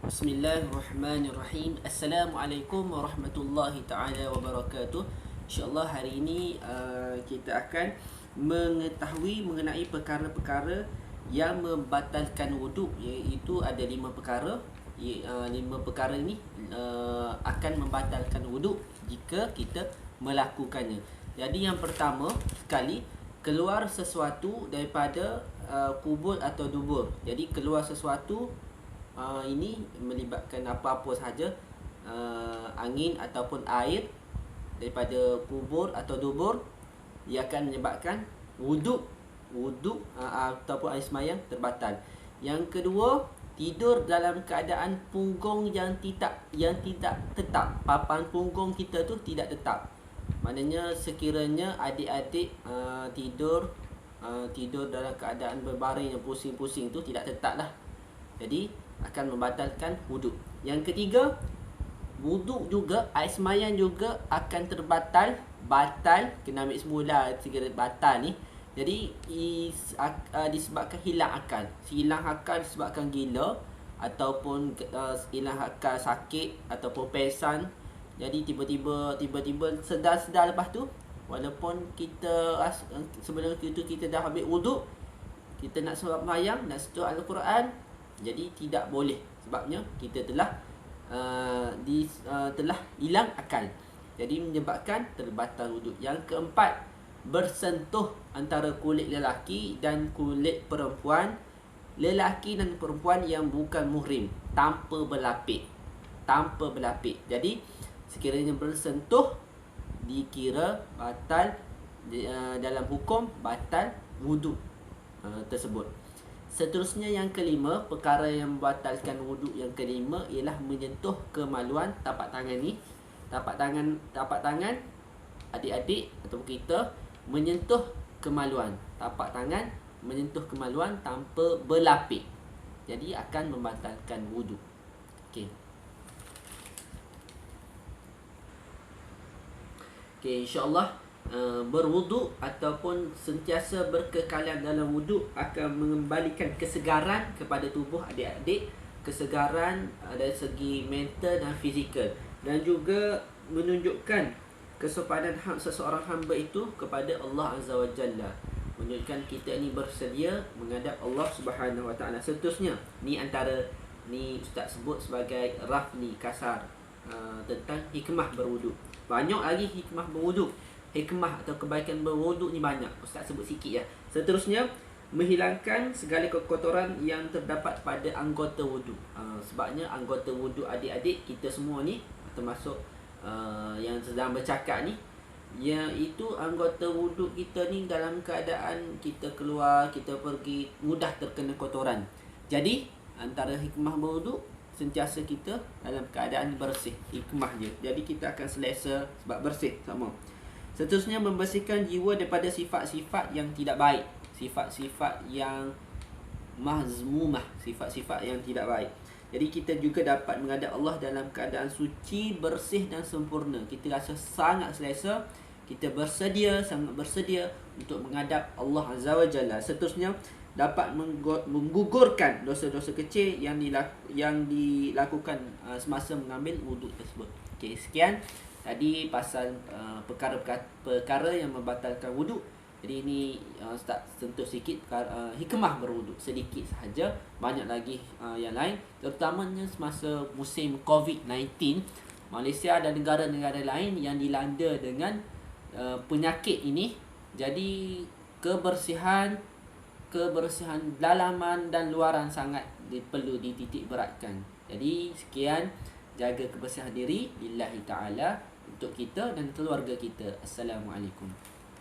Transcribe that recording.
Bismillahirrahmanirrahim. Assalamualaikum warahmatullahi taala wabarakatuh. InsyaAllah hari ini kita akan mengetahui mengenai perkara-perkara yang membatalkan wuduk, iaitu ada 5 perkara. 5 perkara ini akan membatalkan wuduk jika kita melakukannya. Jadi yang pertama sekali, keluar sesuatu daripada kubul atau dubur. Jadi keluar sesuatu ini melibatkan apa-apa sahaja, angin ataupun air daripada kubur atau dubur, ia akan menyebabkan wuduk ataupun air semayang terbatal. Yang kedua, tidur dalam keadaan punggung yang tidak tetap. Papan punggung kita tu tidak tetap. Maknanya sekiranya adik-adik tidur dalam keadaan berbaring yang pusing-pusing tu tidak tetap lah. Jadi akan membatalkan wuduk. Yang ketiga, wuduk juga, air semayang juga akan batal, kena ambil semula segera batal ni. Jadi disebabkan hilang akal. Hilang akal disebabkan gila, ataupun hilang akal sakit, ataupun pesan. Jadi tiba-tiba sedar lepas tu, walaupun kita sebelum itu kita dah ambil wuduk, kita nak sembahyang, nak sentuh Al-Quran, jadi tidak boleh, sebabnya kita telah hilang akal. Jadi menyebabkan terbatal wuduk. Yang keempat, bersentuh antara kulit lelaki dan kulit perempuan, lelaki dan perempuan yang bukan muhrim, tanpa berlapik. Jadi sekiranya bersentuh, dikira batal, dalam hukum batal wuduk tersebut. Seterusnya yang kelima, perkara yang membatalkan wuduk yang kelima ialah menyentuh kemaluan. Tapak tangan ni, tapak tangan adik-adik atau kita menyentuh kemaluan. Tapak tangan menyentuh kemaluan tanpa berlapik, jadi akan membatalkan wuduk. Okey, insya-Allah berwuduk ataupun sentiasa berkekalan dalam wuduk akan mengembalikan kesegaran kepada tubuh adik-adik, kesegaran dari segi mental dan fizikal, dan juga menunjukkan kesopanan seseorang hamba itu kepada Allah Azza wa Jalla, menunjukkan kita ini bersedia menghadap Allah Subhanahu wa taala. Seterusnya, ni ustaz sebut sebagai rafni kasar tentang hikmah berwuduk. Banyak lagi hikmah berwuduk. Hikmah atau kebaikan berwuduk ni banyak. Ustaz sebut sikit ya. Seterusnya, menghilangkan segala kekotoran yang terdapat pada anggota wuduk. Sebabnya anggota wuduk adik-adik kita semua ni, termasuk yang sedang bercakap ni, iaitu anggota wuduk kita ni dalam keadaan kita keluar, kita pergi, mudah terkena kotoran. Jadi antara hikmah berwuduk, sentiasa kita dalam keadaan bersih. Hikmah je. Jadi kita akan selesa sebab bersih sama. Seterusnya, membersihkan jiwa daripada sifat-sifat yang tidak baik, sifat-sifat yang mazmumah, sifat-sifat yang tidak baik. Jadi kita juga dapat menghadap Allah dalam keadaan suci, bersih dan sempurna. Kita rasa sangat selesa, kita sangat bersedia untuk menghadap Allah Azza wa Jalla. Seterusnya, dapat menggugurkan dosa-dosa kecil yang dilakukan semasa mengambil wuduk tersebut. Okey, sekian tadi pasal perkara yang membatalkan wuduk. Jadi ini Ustaz sentuh sikit hikmah berwuduk, sedikit sahaja. Banyak lagi yang lain, terutamanya semasa musim COVID-19, Malaysia dan negara-negara lain yang dilanda dengan penyakit ini. Jadi kebersihan dalaman dan luaran sangat perlu dititik beratkan. Jadi sekian, jaga kebersihan diri lillahi ta'ala, untuk kita dan keluarga kita. Assalamualaikum.